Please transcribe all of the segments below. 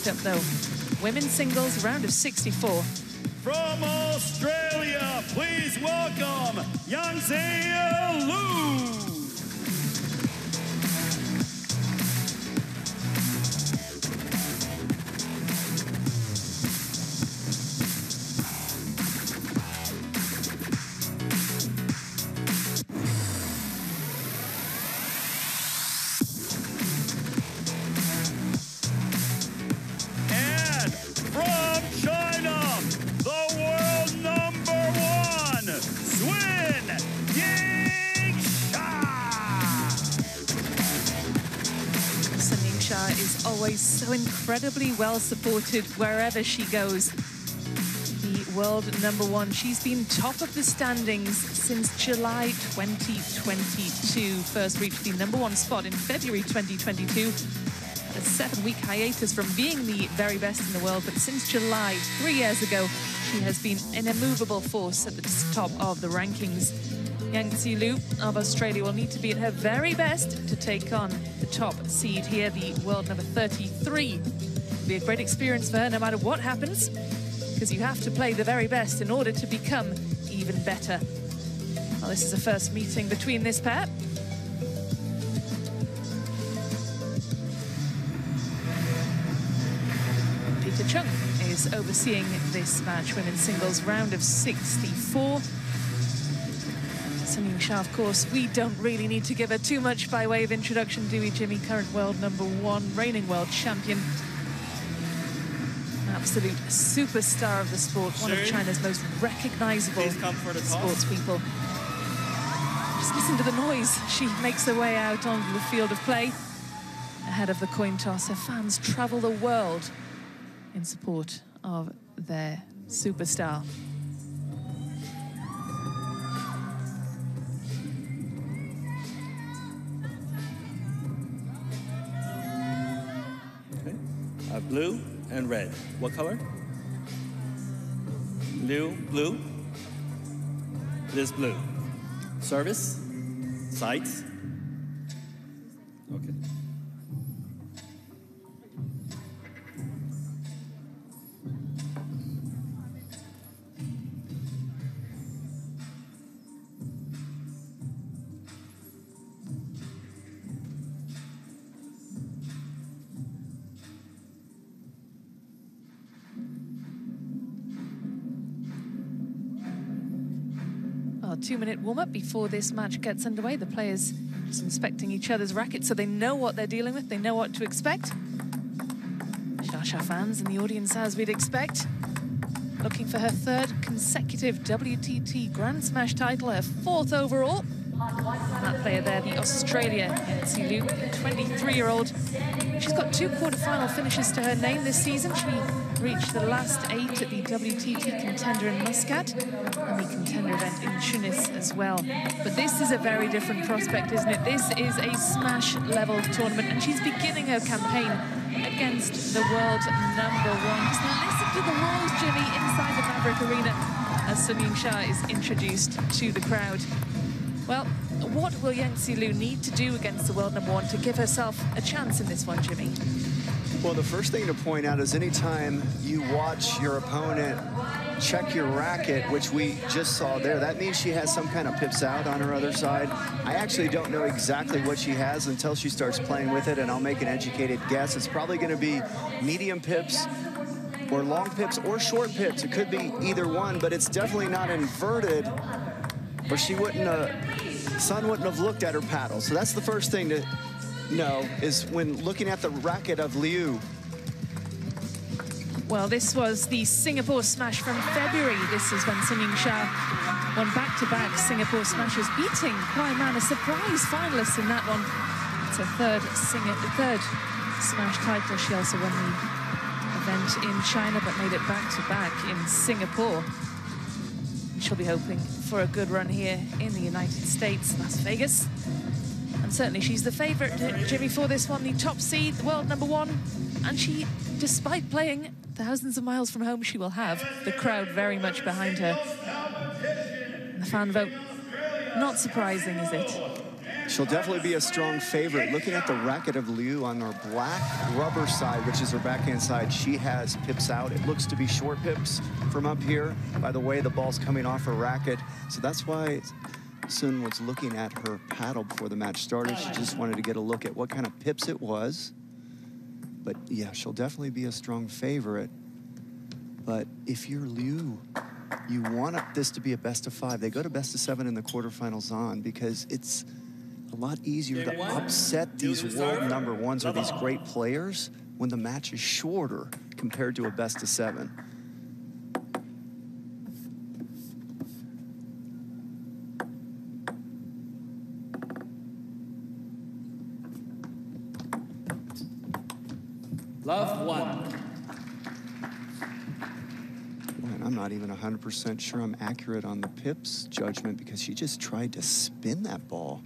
Next up, though, women's singles, round of 64. From Australia, please welcome Yangzi LIU. Yingsha is always so incredibly well supported wherever she goes. The world #1, she's been top of the standings since July 2022. First reached the #1 spot in February 2022. Had a 7-week hiatus from being the very best in the world, but since July, 3 years ago, she has been an immovable force at the top of the rankings. Yangzi LIU of Australia will need to be at her very best to take on the top seed here, the world #33. It'll be a great experience for her no matter what happens, because you have to play the very best in order to become even better. Well, this is a first meeting between this pair. Peter Chung is overseeing this match, women's singles, round of 64. Yingsha, of course, we don't really need to give her too much by way of introduction, do we, Jimmy? Current world #1, reigning world champion. An absolute superstar of the sport, one of China's most recognizable sports people. Just listen to the noise. She makes her way out onto the field of play. Ahead of the coin toss, her fans travel the world in support of their superstar. Blue and red. What color? LIU, blue. This blue. Service. Sights. Okay. A 2-minute warm-up before this match gets underway. The players just inspecting each other's rackets so they know what they're dealing with, they know what to expect. Shasha fans in the audience, as we'd expect, looking for her 3rd consecutive WTT Grand Smash title, her 4th overall. And that player there, the Australia Yangzi LIU, 23-year-old. She's got 2 quarter-final finishes to her name this season. She reached the last 8 at the WTT Contender in Muscat and the Contender event in Tunis as well. But this is a very different prospect, isn't it? This is a Smash-level tournament, and she's beginning her campaign against the world #1. Just listen to the walls, Jimmy, inside the Maverick Arena as Yingsha is introduced to the crowd. Well, what will Yangzi LIU need to do against the world #1 to give herself a chance in this one, Jimmy? Well, the first thing to point out is anytime you watch your opponent check your racket, which we just saw there, that means she has some kind of pips out on her other side. I actually don't know exactly what she has until she starts playing with it, and I'll make an educated guess. It's probably going to be medium pips or long pips or short pips. It could be either one, but it's definitely not inverted, or she wouldn't Sun wouldn't have looked at her paddle. So that's the first thing to know, is when looking at the racket of LIU. Well, this was the Singapore Smash from February. This is when Yingsha won back-to-back Singapore Smashes, beating Kwai-Man, a surprise finalist in that one. It's her third Smash title. She also won the event in China, but made it back-to-back in Singapore. She'll be hoping for a good run here in the United States, Las Vegas. And certainly she's the favorite, Jimmy, for this one, the top seed, the world #1. And she, despite playing thousands of miles from home, she will have the crowd very much behind her. And the fan vote, not surprising, is it? She'll definitely be a strong favorite. Looking at the racket of Liu on her black rubber side, which is her backhand side, she has pips out. It looks to be short pips from up here. By the way, the ball's coming off her racket. So that's why Sun was looking at her paddle before the match started. She just wanted to get a look at what kind of pips it was. But yeah, she'll definitely be a strong favorite. But if you're Liu, you want this to be a best of 5. They go to best of 7 in the quarterfinals on because it's a lot easier to upset these world number ones or these great players when the match is shorter compared to a best of 7. Love 1. And I'm not even 100% sure I'm accurate on the pips judgment because she just tried to spin that ball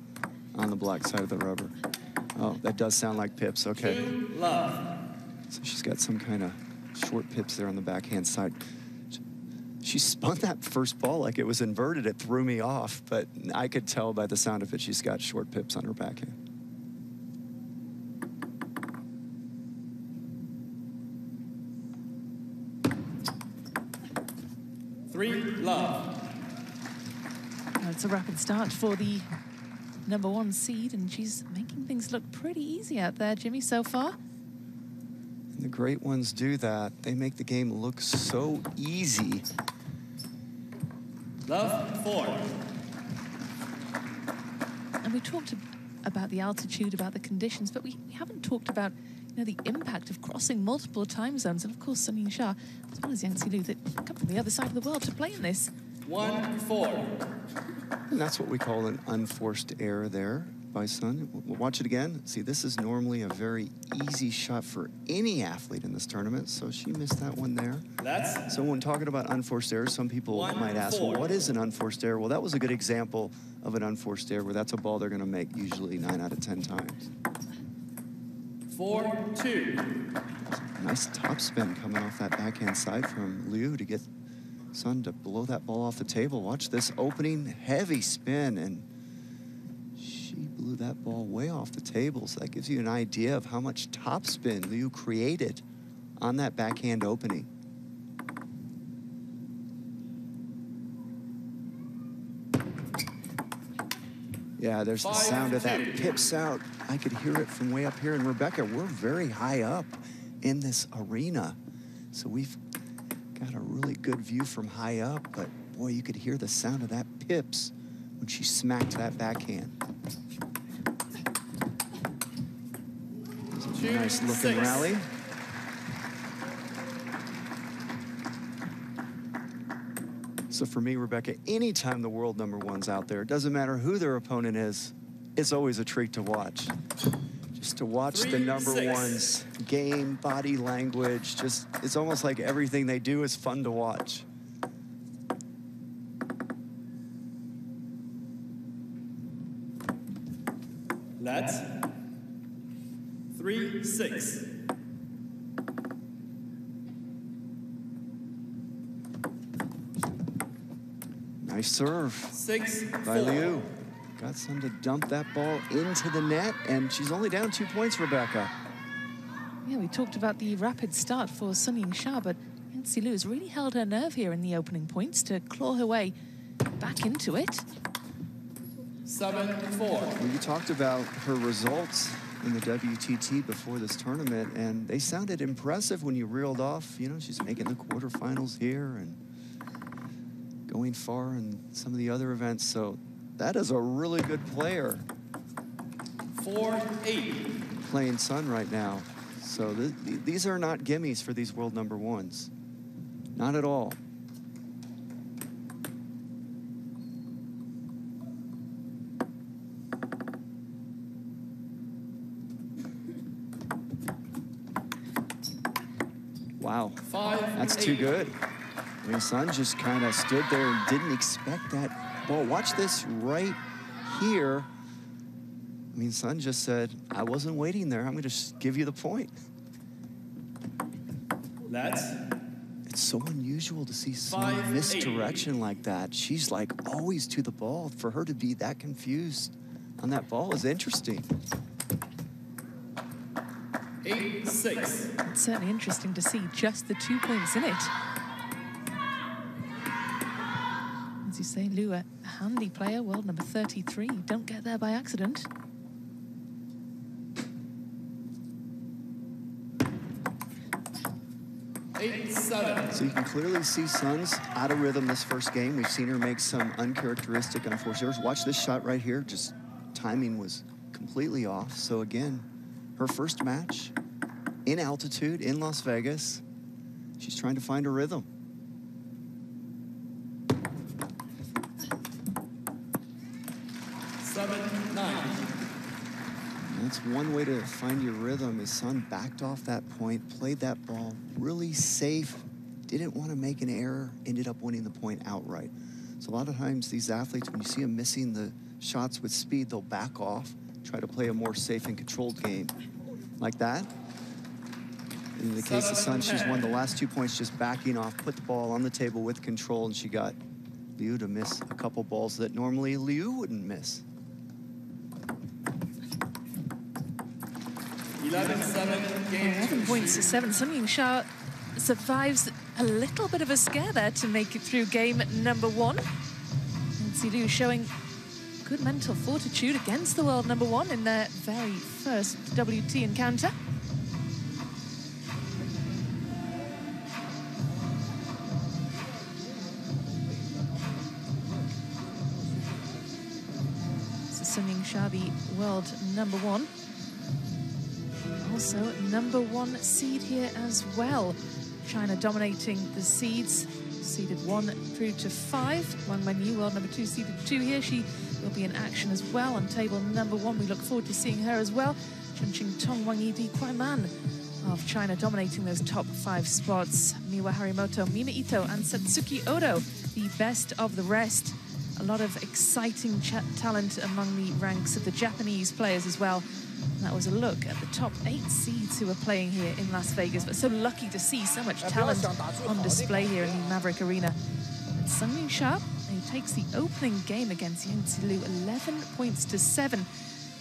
on the black side of the rubber. Oh, that does sound like pips, okay. Love. So she's got some kind of short pips there on the backhand side. She spun that first ball like it was inverted. It threw me off, but I could tell by the sound of it she's got short pips on her backhand. Love. Well, it's a rapid start for the number 1 seed, and she's making things look pretty easy out there, Jimmy, so far. And the great ones do that. They make the game look so easy. Love 4. And we talked about the altitude, about the conditions, but we haven't talked about the impact of crossing multiple time zones. And of course, Sun Yingsha, as well as Yangzi Liu, that come from the other side of the world to play in this. 1-4. And that's what we call an unforced error there by Sun. We'll watch it again. See, this is normally a very easy shot for any athlete in this tournament, so she missed that one there. So when talking about unforced errors, some people might ask, well, what is an unforced error? Well, that was a good example of an unforced error where that's a ball they're going to make usually 9 out of 10 times. 4-2. Nice topspin coming off that backhand side from Liu to get Sun to blow that ball off the table. Watch this opening heavy spin, and she blew that ball way off the table. So that gives you an idea of how much topspin Liu created on that backhand opening. Yeah, there's the sound of that pips out. I could hear it from way up here. And Rebecca, we're very high up in this arena. So we've got a really good view from high up, but boy, you could hear the sound of that pips when she smacked that backhand. It was a nice looking rally. So for me, Rebecca, anytime the world number one's out there, it doesn't matter who their opponent is, it's always a treat to watch. Just to watch the number one's game, body language, just, it's almost like everything they do is fun to watch. Let's 3-6. Nice serve 6-4. by Liu. Got Sun to dump that ball into the net, and she's only down 2 points, Rebecca. Yeah, we talked about the rapid start for Sun Yingsha, but Yangzi Liu has really held her nerve here in the opening points to claw her way back into it. 7-4. Well, you talked about her results in the WTT before this tournament, and they sounded impressive when you reeled off. You know, she's making the quarterfinals here and going far in some of the other events. So that is a really good player. 4-8. Playing Sun right now. So these are not gimmies for these world number ones. Not at all. Wow, that's too good. I mean, Sun just kind of stood there and didn't expect that ball. Watch this right here. I mean, Sun just said, I wasn't waiting there. I'm going to just give you the point. It's so unusual to see Sun misdirection like that. She's like always to the ball. For her to be that confused on that ball is interesting. 8-6. It's certainly interesting to see just the 2 points in it. As you say, Liu, a handy player, world number 33. Don't get there by accident. So you can clearly see Sun's out of rhythm this first game. We've seen her make some uncharacteristic, unforced errors. Watch this shot right here. Just timing was completely off. So again, her first match in altitude in Las Vegas. She's trying to find her rhythm. That's one way to find your rhythm is Sun backed off that point, played that ball really safe, didn't want to make an error, ended up winning the point outright. So a lot of times these athletes, when you see them missing the shots with speed, they'll back off, try to play a more safe and controlled game. Like that. In the case of Sun, she's won the last 2 points just backing off, put the ball on the table with control, and she got Liu to miss a couple balls that normally Liu wouldn't miss. 11-7, game 11 points to 7. Sun Yingsha survives a little bit of a scare there to make it through game number 1. And Liu showing good mental fortitude against the world number 1 in their very first WT encounter. So Sun Yingsha, the world number 1. Also number 1 seed here as well. China dominating the seeds, seeded 1 through to 5. Wang Manyu, world number 2, seeded 2 here. She will be in action as well on table number 1. We look forward to seeing her as well. Chen Qingtong, Wang Yidi, Kuai Man of China dominating those top 5 spots. Miwa Harimoto, Mima Ito, and Satsuki Odo, the best of the rest. A lot of exciting talent among the ranks of the Japanese players as well. That was a look at the top 8 seeds who are playing here in Las Vegas, but so lucky to see so much talent on display here in the Maverick Arena. And Sun Yingsha, who takes the opening game against Yangzi, 11 points to 7.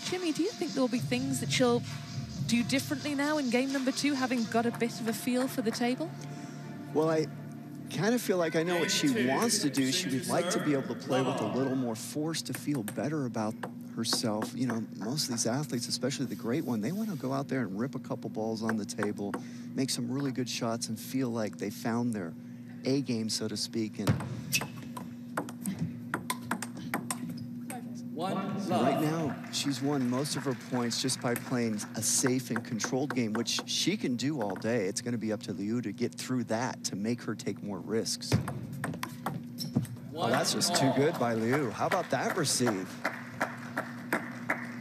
Jimmy, do you think there will be things that she'll do differently now in game number 2, having got a bit of a feel for the table? Well, I kind of feel like I know what she wants to do. She would like to be able to play with a little more force to feel better about herself. You know, most of these athletes, especially the great one, they want to go out there and rip a couple balls on the table, make some really good shots, and feel like they found their A game, so to speak. And right now, she's won most of her points just by playing a safe and controlled game, which she can do all day. It's going to be up to Liu to get through that to make her take more risks. Oh, that's just too good by Liu. How about that receive?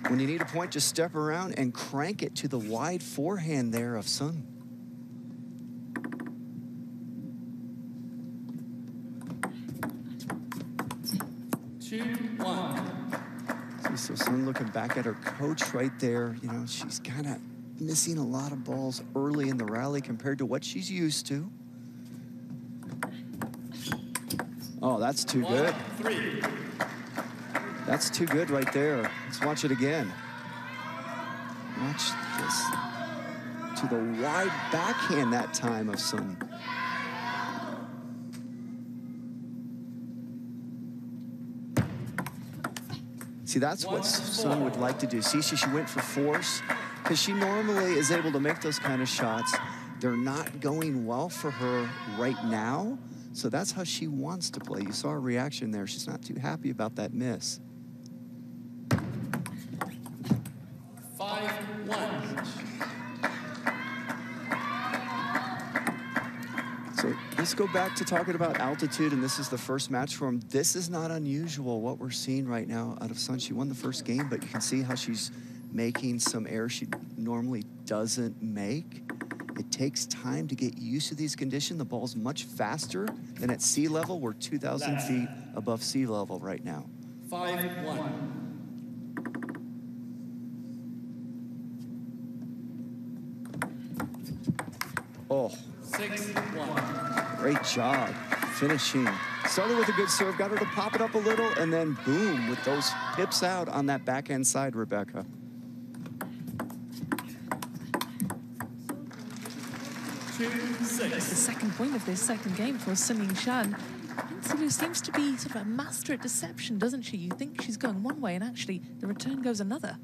When you need a point, just step around and crank it to the wide forehand there of Sun. So Sun looking back at her coach right there. You know, she's kind of missing a lot of balls early in the rally compared to what she's used to. Oh, that's too good. That's too good right there. Let's watch it again. Watch this. To the wide backhand that time of Sun. See, that's what Sun would like to do. See, she went for force because she normally is able to make those kind of shots. They're not going well for her right now. So that's how she wants to play. You saw her reaction there. She's not too happy about that miss. 5-1. So let's go back to talking about altitude, and this is the first match for him. This is not unusual, what we're seeing right now out of Sun. She won the first game, but you can see how she's making some errors she normally doesn't make. It takes time to get used to these conditions. The ball's much faster than at sea level. We're 2,000 feet above sea level right now. 5-1. Oh. 6-1. Great job. finishing. Started with a good serve, got her to pop it up a little, and then boom, with those pips out on that backhand side, Rebecca. The second point of this second game for Sun Yingsha. Yangzi Lu seems to be sort of a master at deception, doesn't she? You think she's going one way, and actually the return goes another.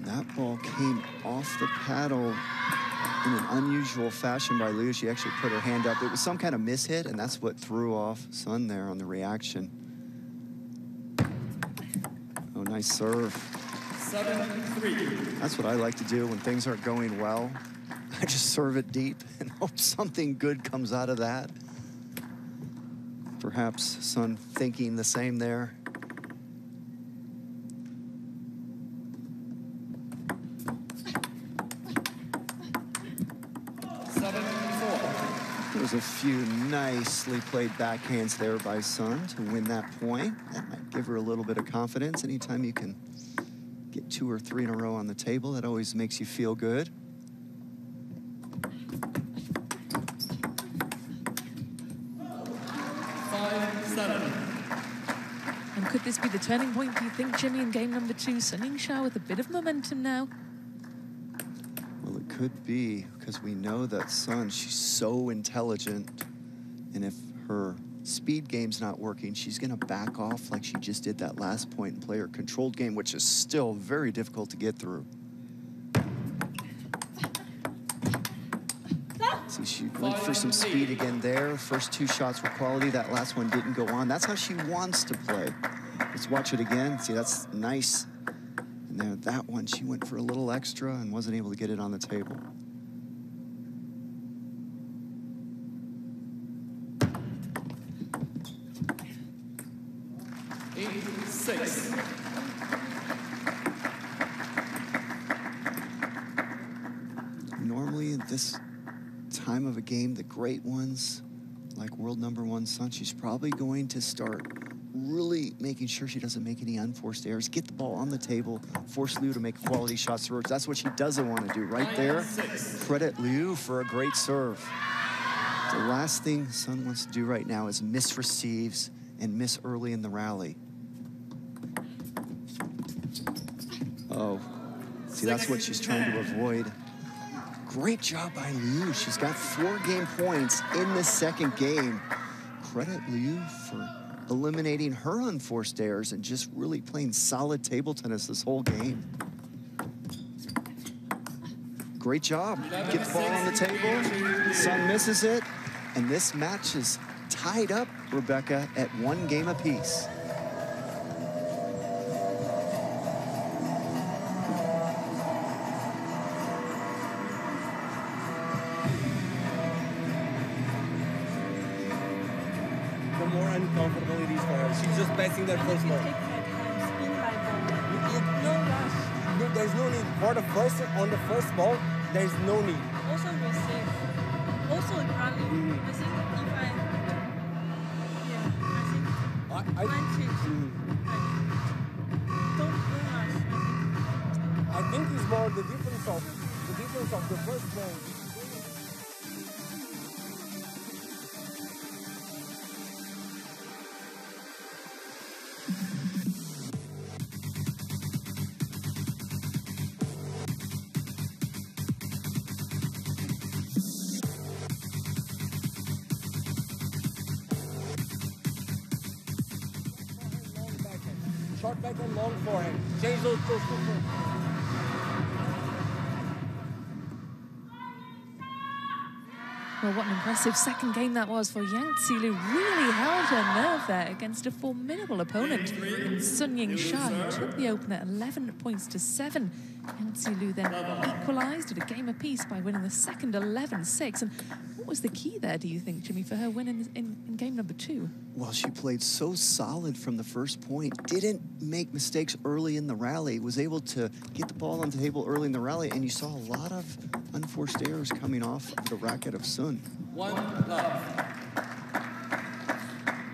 That ball came off the paddle in an unusual fashion by Liu. She actually put her hand up. It was some kind of mishit, and that's what threw off Sun there on the reaction. Oh, nice serve. 7-3. That's what I like to do when things aren't going well. I just serve it deep and hope something good comes out of that. Perhaps Sun thinking the same there. There's a few nicely played backhands there by Sun to win that point. That might give her a little bit of confidence. Anytime you can get 2 or 3 in a row on the table, that always makes you feel good. And could this be the turning point, do you think, Jimmy, in game number 2? Sun Yingsha with a bit of momentum now. Well, it could be, because we know that Sun, she's so intelligent, and if her speed game's not working, she's gonna back off like she just did that last point and play her controlled game, which is still very difficult to get through. See, she went for some speed again there. First 2 shots were quality, that last one didn't go on. That's how she wants to play. Let's watch it again. See, that's nice. And then that one, she went for a little extra and wasn't able to get it on the table. Normally at this time of a game, the great ones, like world #1 Sun, she's probably going to start really making sure she doesn't make any unforced errors, get the ball on the table, force Liu to make quality shots through her. That's what she doesn't want to do right there. Credit Liu for a great serve. The last thing Sun wants to do right now is miss receives and miss early in the rally. Oh, see, that's what she's trying to avoid. Great job by Liu. She's got 4 game points in the second game. Credit Liu for eliminating her unforced errors and just really playing solid table tennis this whole game. Great job. Get the ball on the table. Sun misses it. And this match is tied up, Rebecca, at 1 game apiece. The more uncomfortable it is for her. She's just passing their first ball. No rush. There's no need. For the first, on the first ball, there's no need. Also receive. Also rally. I think if I don't rush. I think it's more the difference of the first ball. Short back and long forehand. Change those 2 forehands. Well, what an impressive second game that was for Yangzi Lu. Really held her nerve there against a formidable opponent in Sun Yingsha, who took the opener 11 points to 7. Yangzi Lu then equalised at a game apiece by winning the second 11-6. And what was the key there, do you think, Jimmy, for her win in game number 2? Well, she played so solid from the first point, didn't make mistakes early in the rally, was able to get the ball on the table early in the rally, and you saw a lot of unforced errors coming off of the racket of Sun. 1 love.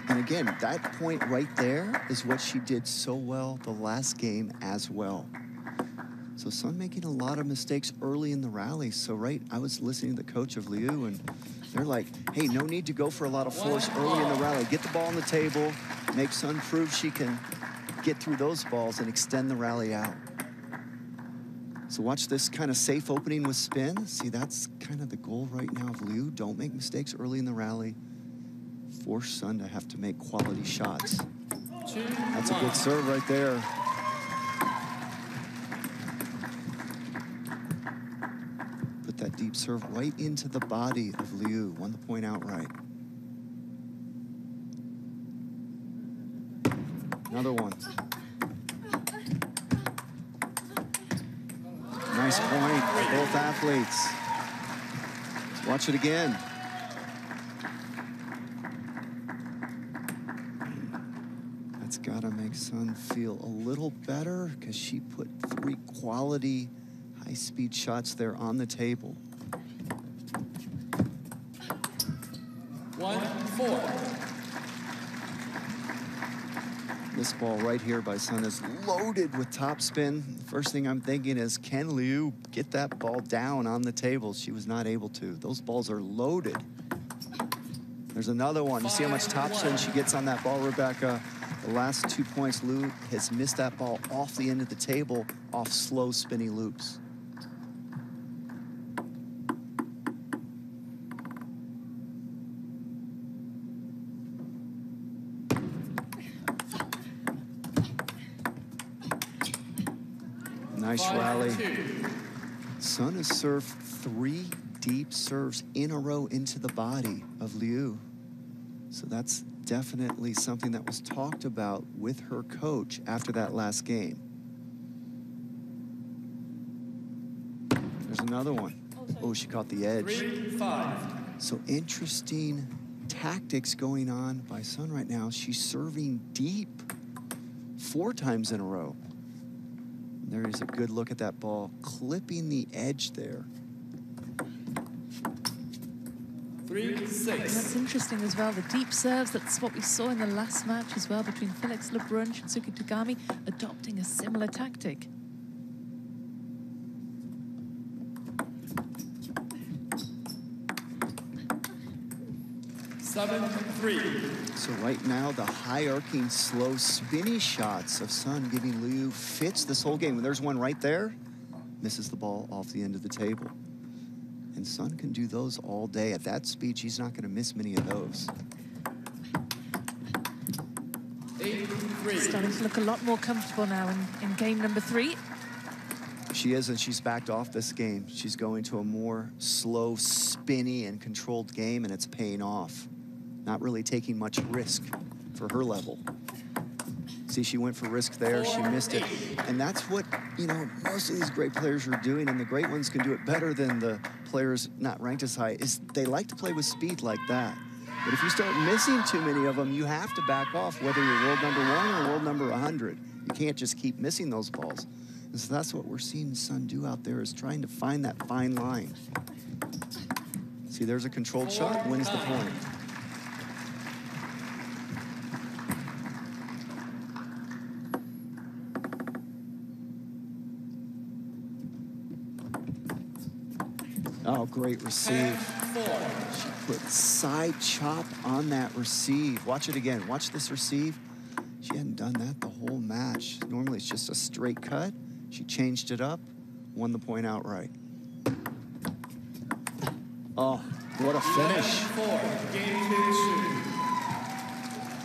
And again, that point right there is what she did so well the last game as well. So Sun making a lot of mistakes early in the rally. So I was listening to the coach of LIU, and they're like, hey, no need to go for a lot of force early in the rally. Get the ball on the table, make Sun prove she can get through those balls and extend the rally out. So watch this kind of safe opening with spin. See, that's kind of the goal right now of LIU. Don't make mistakes early in the rally. Force Sun to have to make quality shots. That's a good serve right there. Put that deep serve right into the body of LIU. Won the point outright. Another one. Nice point for both athletes. Let's watch it again. That's gotta make Sun feel a little better because she put 3 quality high-speed shots there on the table. 1-4. This ball right here by Sun is loaded with topspin. The first thing I'm thinking is, can Liu get that ball down on the table? She was not able to. Those balls are loaded. There's another one. You see how much topspin she gets on that ball, Rebecca? The last 2 points, Liu has missed that ball off the end of the table, off slow spinny loops. Nice rally. Sun has served 3 deep serves in a row into the body of Liu. So that's definitely something that was talked about with her coach after that last game. There's another one. Oh, she caught the edge. 3-5. So interesting tactics going on by Sun right now. She's serving deep 4 times in a row. There is a good look at that ball, clipping the edge there. 3-6. That's interesting as well, the deep serves. That's what we saw in the last match as well between Felix Lebrun and Shinsuke Tagami, adopting a similar tactic. So right now, the high arcing, slow, spinny shots of Sun giving Liu fits this whole game. There's one right there, misses the ball off the end of the table. And Sun can do those all day. At that speed, she's not going to miss many of those. 8-3. Starting to look a lot more comfortable now in game number 3. She is, and she's backed off this game. She's going to a more slow, spinny, and controlled game, and it's paying off. Not really taking much risk for her level. See, she went for risk there, she missed it. And that's what, you know, most of these great players are doing, and the great ones can do it better than the players not ranked as high, is they like to play with speed like that. But if you start missing too many of them, you have to back off, whether you're world number 1 or world number 100. You can't just keep missing those balls. And so that's what we're seeing Sun do out there, is trying to find that fine line. See, there's a controlled shot, wins the point. Oh, great receive. She put side chop on that receive. Watch it again. Watch this receive. She hadn't done that the whole match. Normally it's just a straight cut. She changed it up, won the point outright. Oh, what a finish.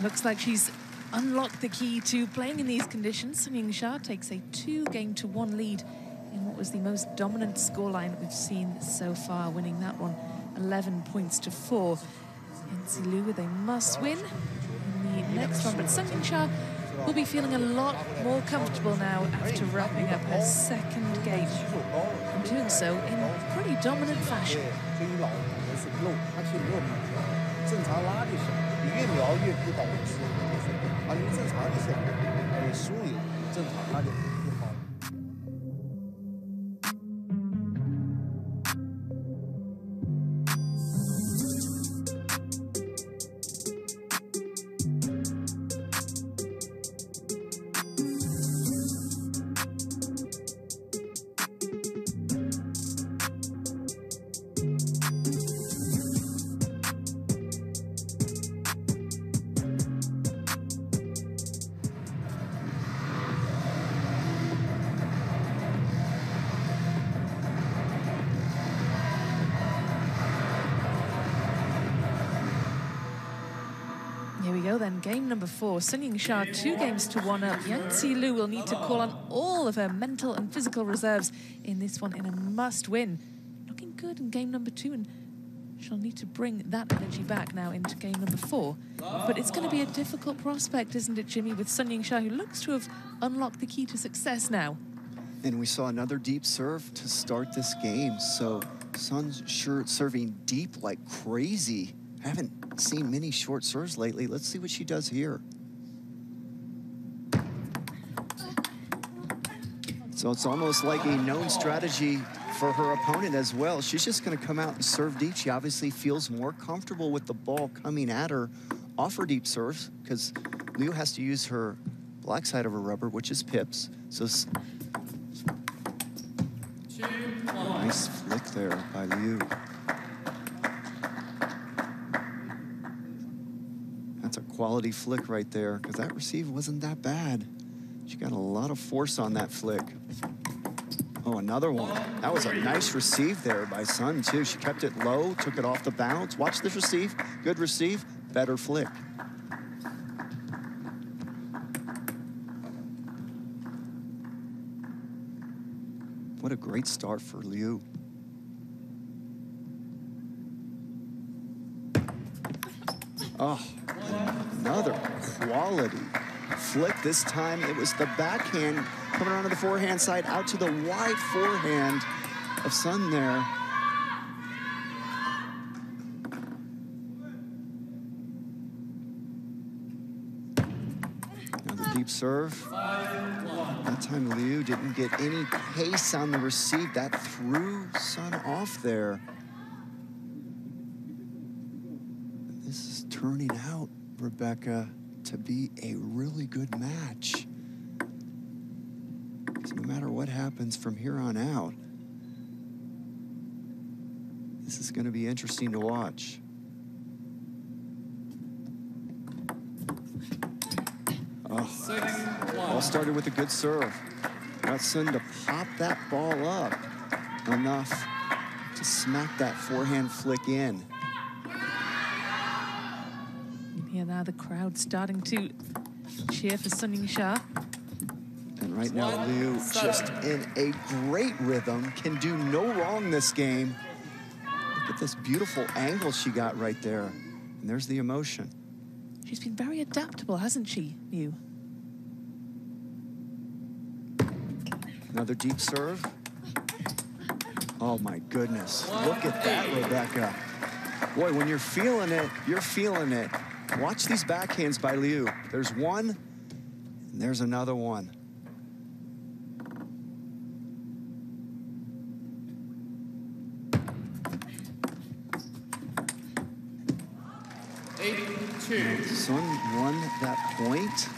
Looks like she's unlocked the key to playing in these conditions. Yingsha takes a 2-1 lead in what was the most dominant scoreline that we've seen so far, winning that one 11 points to 4. Yangzi Liu with a must-win in the next one, but Yingsha will be feeling a lot more comfortable now after wrapping up her second game, and doing so in pretty dominant fashion. Here we go then, game number 4. Sun Yingsha 2 games to 1 up. Yangzi Lu will need to call on all of her mental and physical reserves in this one in a must-win. Looking good in game number 2, and she'll need to bring that energy back now into game number 4. But it's going to be a difficult prospect, isn't it, Jimmy, with Sun Yingsha, who looks to have unlocked the key to success now. And we saw another deep serve to start this game, so Sun's sure serving deep like crazy. I haven't seen many short serves lately. Let's see what she does here. So it's almost like a known strategy for her opponent as well. She's just going to come out and serve deep. She obviously feels more comfortable with the ball coming at her off her deep serves, because LIU has to use her black side of her rubber, which is pips. So nice flick there by LIU. That's a quality flick right there, because that receive wasn't that bad. She got a lot of force on that flick. Oh, another one. That was a nice receive there by Sun, too. She kept it low, took it off the bounce. Watch this receive. Good receive, better flick. What a great start for LIU. Oh, another quality flick. This time it was the backhand coming around to the forehand side, out to the wide forehand of Sun there. Another deep serve. That time LIU didn't get any pace on the receive. That threw Sun off there. This is turning out, Rebecca, to be a really good match. Because no matter what happens from here on out, this is going to be interesting to watch. Oh, all started with a good serve. Got Sun to pop that ball up enough to smack that forehand flick in. Yeah, now the crowd starting to cheer for Sun Yingsha. And right now, LIU just in a great rhythm, can do no wrong this game. Look at this beautiful angle she got right there. And there's the emotion. She's been very adaptable, hasn't she, LIU? Another deep serve. Oh my goodness, look at that, Rebecca. Boy, when you're feeling it, you're feeling it. Watch these backhands by LIU. There's one, and there's another one. Sun won that point,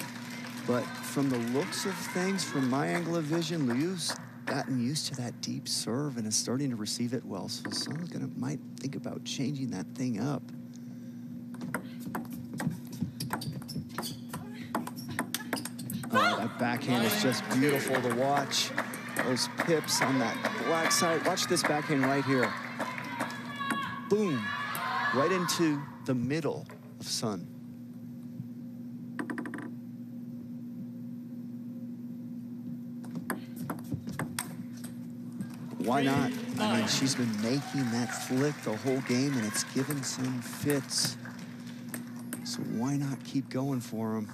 but from the looks of things, from my angle of vision, LIU's gotten used to that deep serve and is starting to receive it well. So Sun's might think about changing that thing up. Oh, that backhand is just beautiful to watch. Those pips on that black side. Watch this backhand right here. Boom, right into the middle of Sun. Why not? I mean, she's been making that flick the whole game, and it's given some fits. So why not keep going for him?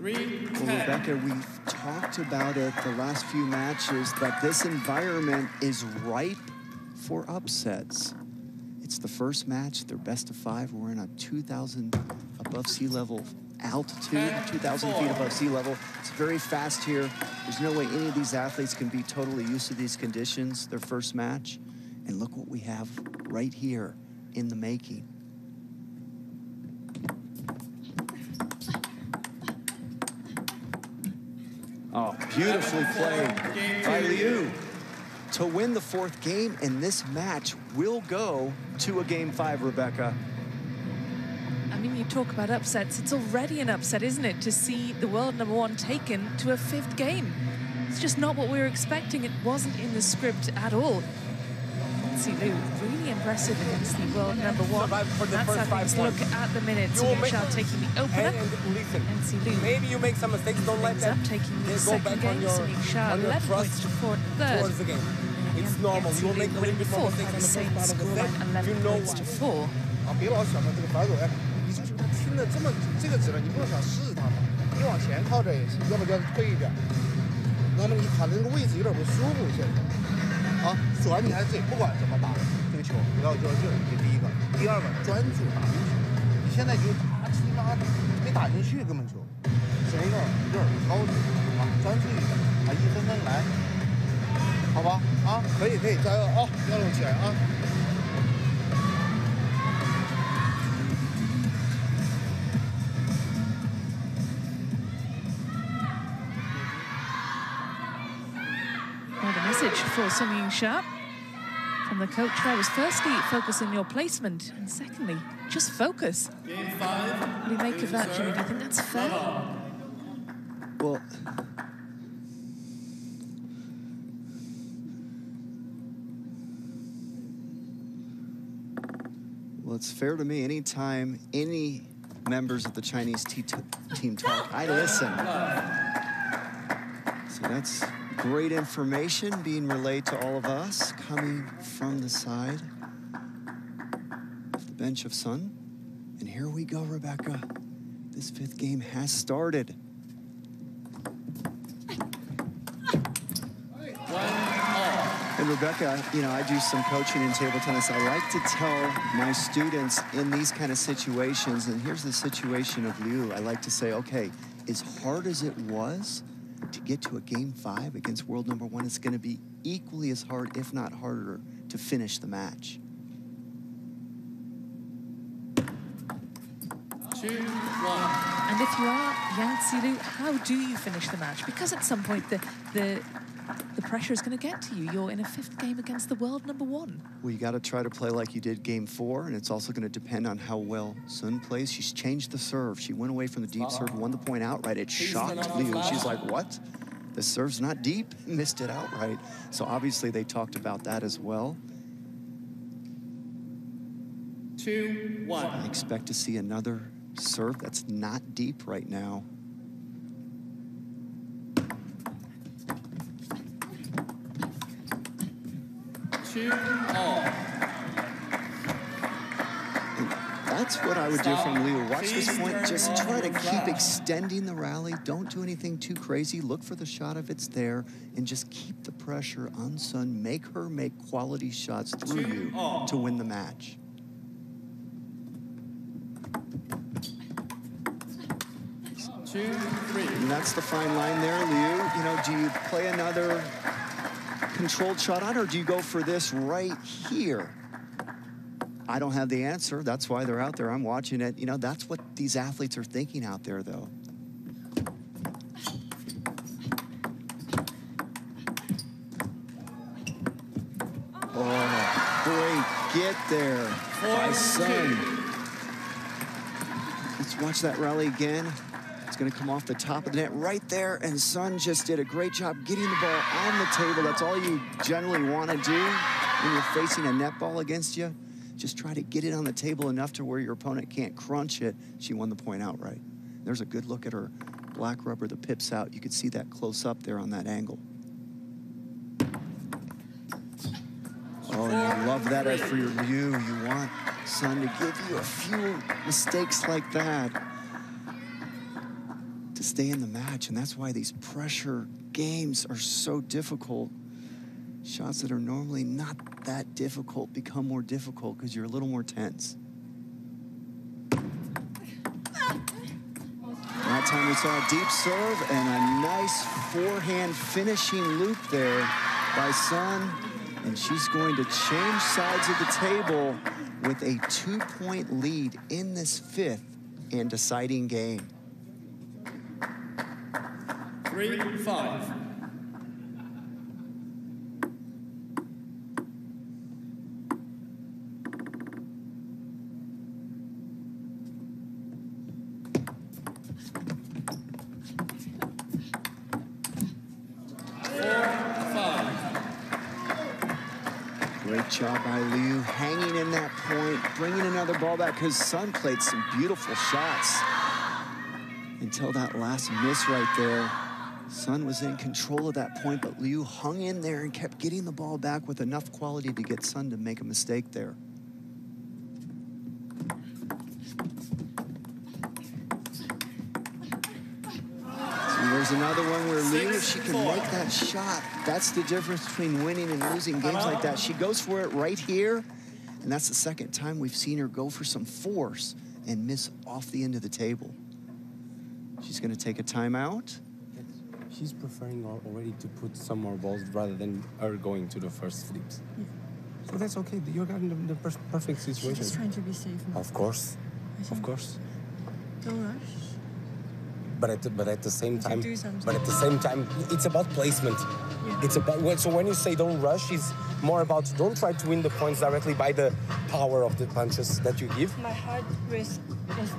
Well, Rebecca, we've talked about it the last few matches, that this environment is ripe for upsets. It's the first match, they're best of 5. We're in a 2,000 above sea level altitude, 2,000 feet above sea level. It's very fast here. There's no way any of these athletes can be totally used to these conditions, their first match. And look what we have right here in the making. Oh, beautifully played by LIU to win the 4th game, and this match will go to a Game 5, Rebecca. I mean, you talk about upsets, it's already an upset, isn't it, to see the world number one taken to a 5th game. It's just not what we were expecting. It wasn't in the script at all. Yangzi Liu, really impressive against the world number one. That's how things look at the minute. Yingsha taking the opener. Listen, Yangzi Liu maybe you make some mistakes, don't let that taking the go back second game. Yingsha 11 points to 4 third. towards the game. It's normal. You will make a little bit more mistakes on the same first part of the set. scoreline, 11 You know points to why. 4. 啊，别老想着这个反手，哎，你就是听着这么这个指令，你不能想试试它吗？你往前靠着也行，要不就退一点。那么你卡的那个位置有点不舒服，现在。啊，手完你还是不管怎么打这个球，不要较劲儿，这第一个。第二个，专注打进去。你现在就打鸡妈的，没打进去根本球，声音有点高级啊，专注一点啊，一分分来，好吧？啊，可以，加油啊，要拢起来啊！ Well, the message for Sun Yingsha from the coach there was firstly, focus on your placement, and secondly, just focus. Game 5. What do you make of that, Jimmy? Do you think that's fair? Well, it's fair to me. Anytime any members of the Chinese team talk, I listen. So that's great information being relayed to all of us, coming from the side of the bench of Sun. And here we go, Rebecca. This 5th game has started. And Rebecca, you know, I do some coaching in table tennis. I like to tell my students in these kind of situations, and here's the situation of Liu, I like to say, okay, as hard as it was to get to a game 5 against world number 1, it's going to be equally as hard, if not harder, to finish the match. 2-1. And if you are Yangzi Liu, how do you finish the match? Because at some point the pressure is going to get to you. You're in a 5th game against the world number 1. Well, you got to try to play like you did game 4, and it's also going to depend on how well Sun plays. She's changed the serve. She went away from the deep serve, won the point outright. It shocked Liu. She's like, what? The serve's not deep? Missed it outright. So obviously they talked about that as well. 2-1. I expect to see another serve that's not deep right now. That's what I would do from Liu. Watch this point. Just try to keep extending the rally. Don't do anything too crazy. Look for the shot if it's there, and just keep the pressure on Sun. Make her make quality shots through you to win the match. And that's the fine line there, Liu. You know, do you play another controlled shot on, or do you go for this right here? I don't have the answer. That's why they're out there. I'm watching it. You know, that's what these athletes are thinking out there, though. Oh, great get there by Sun. Let's watch that rally again. It's going to come off the top of the net right there, and Sun just did a great job getting the ball on the table. That's all you generally want to do when you're facing a net ball against you. Just try to get it on the table enough to where your opponent can't crunch it. She won the point outright. There's a good look at her black rubber, the pips out. You could see that close up there on that angle. Oh, you love that for your Liu. You want Sun to give you a few mistakes like that to stay in the match, and that's why these pressure games are so difficult. Shots that are normally not that difficult become more difficult because you're a little more tense. That time we saw a deep serve and a nice forehand finishing loop there by Sun, and she's going to change sides of the table with a 2-point lead in this 5th and deciding game. 3-5. Great job by Liu, hanging in that point, bringing another ball back, because Sun played some beautiful shots until that last miss right there. Sun was in control of that point, but Liu hung in there and kept getting the ball back with enough quality to get Sun to make a mistake there. There's another one where Liu, if she can make that shot, that's the difference between winning and losing games like that. She goes for it right here, and that's the second time we've seen her go for some force and miss off the end of the table. She's going to take a timeout. She's preferring already to put some more balls rather than her going to the first flips. Yeah. So that's okay. You're in the perfect situation. She's just trying to be safe now. Of course. Of course. Don't rush. But at the same time, do something. but at the same time, it's about placement. Yeah. It's about, so when you say don't rush, it's more about don't try to win the points directly by the power of the punches that you give. My heart rate is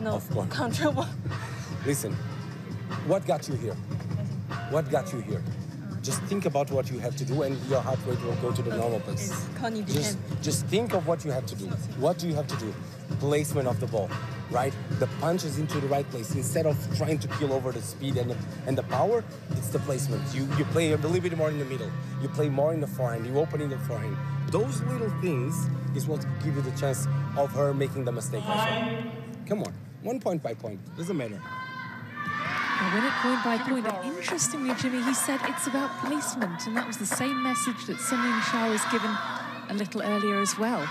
not Of course. controllable. Listen, what got you here? What got you here? Just think about what you have to do, and your heart rate will go to the normal place. It's Connie Just think of what you have to do. What do you have to do? Placement of the ball, right? The punch is into the right place. Instead of trying to kill over the speed and the power, it's the placement. You play a little bit more in the middle. You play more in the forehand. You open in the forehand. Those little things is what give you the chance of her making the mistake also. Come on, 1 point by point. Doesn't matter. Now, win it point by point. And interestingly, Jimmy, he said it's about placement, and that was the same message that Sun Yingsha was given a little earlier as well.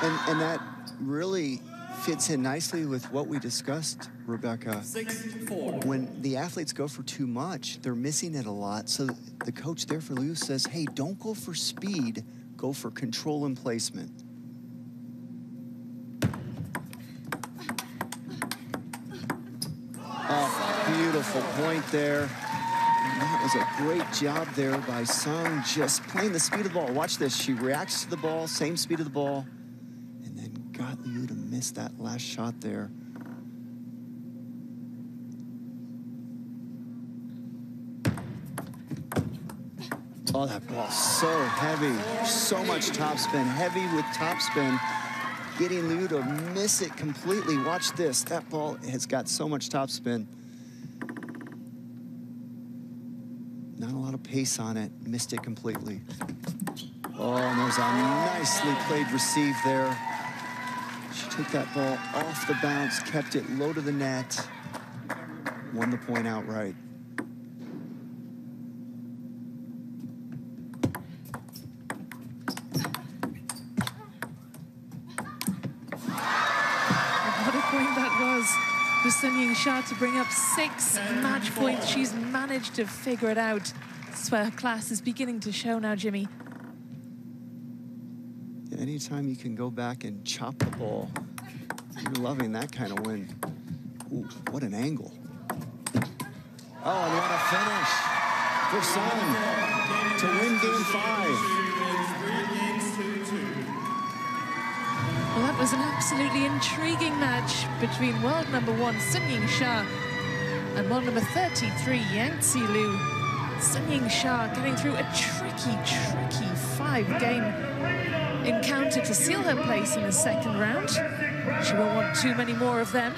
And that really fits in nicely with what we discussed, Rebecca. 6-4. When the athletes go for too much, they're missing it a lot. So the coach there for Liu says, hey, don't go for speed, go for control and placement. Oh, beautiful point there. And that was a great job there by Sun, just playing the speed of the ball. Watch this, she reacts to the ball, same speed of the ball, and then got Liu to miss that last shot there. Oh, that ball's so heavy, so much topspin, heavy with topspin. Getting Liu to miss it completely. Watch this, that ball has got so much topspin. Not a lot of pace on it, missed it completely. Oh, and there's a nicely played receive there. She took that ball off the bounce, kept it low to the net, won the point outright. For Sun Yingsha to bring up 6 match points. She's managed to figure it out. That's where her class is beginning to show now, Jimmy. Yeah, anytime you can go back and chop the ball, you're loving that kind of win. Ooh, what an angle. Oh, and what a finish for Sun to win game 5. Well, that was an absolutely intriguing match between world #1 Sun Yingsha and world number 33 Yangzi Liu. Sun Yingsha getting through a tricky 5-game encounter to seal her place in the second round. She won't want too many more of them.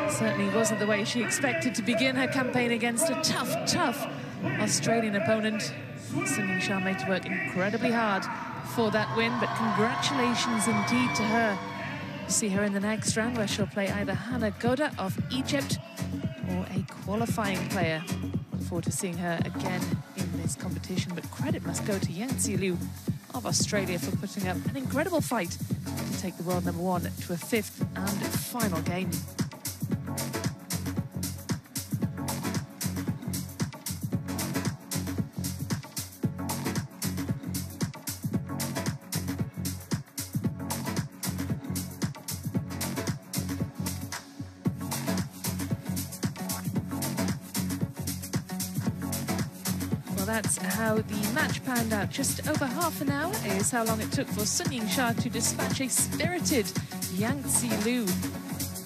Certainly wasn't the way she expected to begin her campaign against a tough Australian opponent. Sun Yingsha made to work incredibly hard for that win, but congratulations indeed to her. We'll see her in the next round, where she'll play either Hannah Goda of Egypt or a qualifying player. Look forward to seeing her again in this competition, but credit must go to Yangzi Liu of Australia for putting up an incredible fight to take the world #1 to a 5th and final game. That's how the match panned out. Just over half an hour is how long it took for Sun Yingsha to dispatch a spirited Yangzi Liu,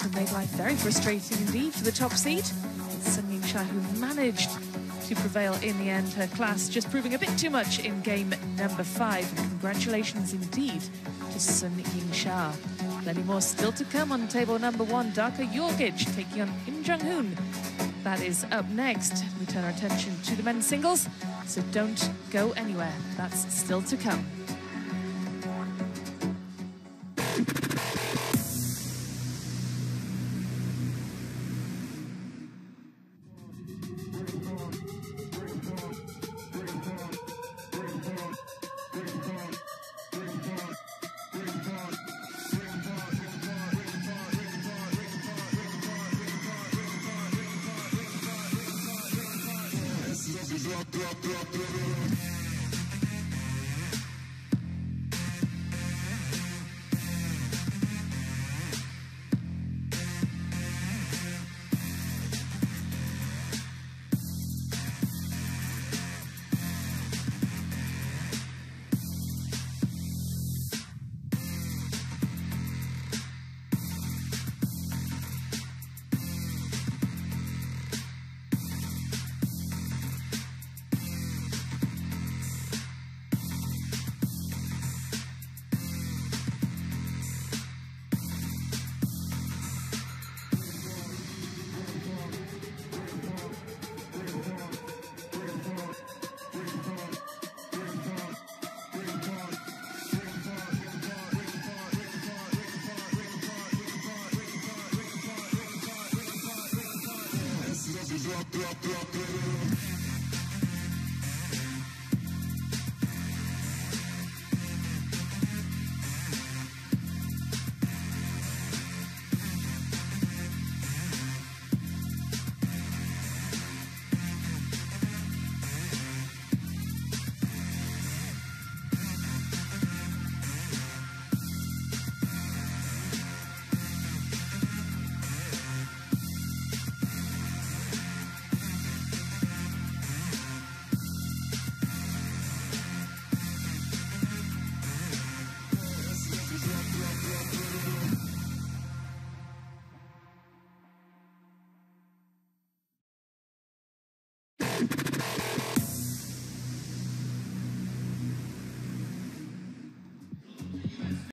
who made life very frustrating indeed for the top seed. It's Sun Yingsha who managed to prevail in the end. Her class just proving a bit too much in game number 5. And congratulations indeed to Sun Yingsha. Plenty more still to come on table number 1. Darka Jorgic taking on Im Jung-hoon. That is up next. We turn our attention to the men's singles, so don't go anywhere. That's still to come. Drop.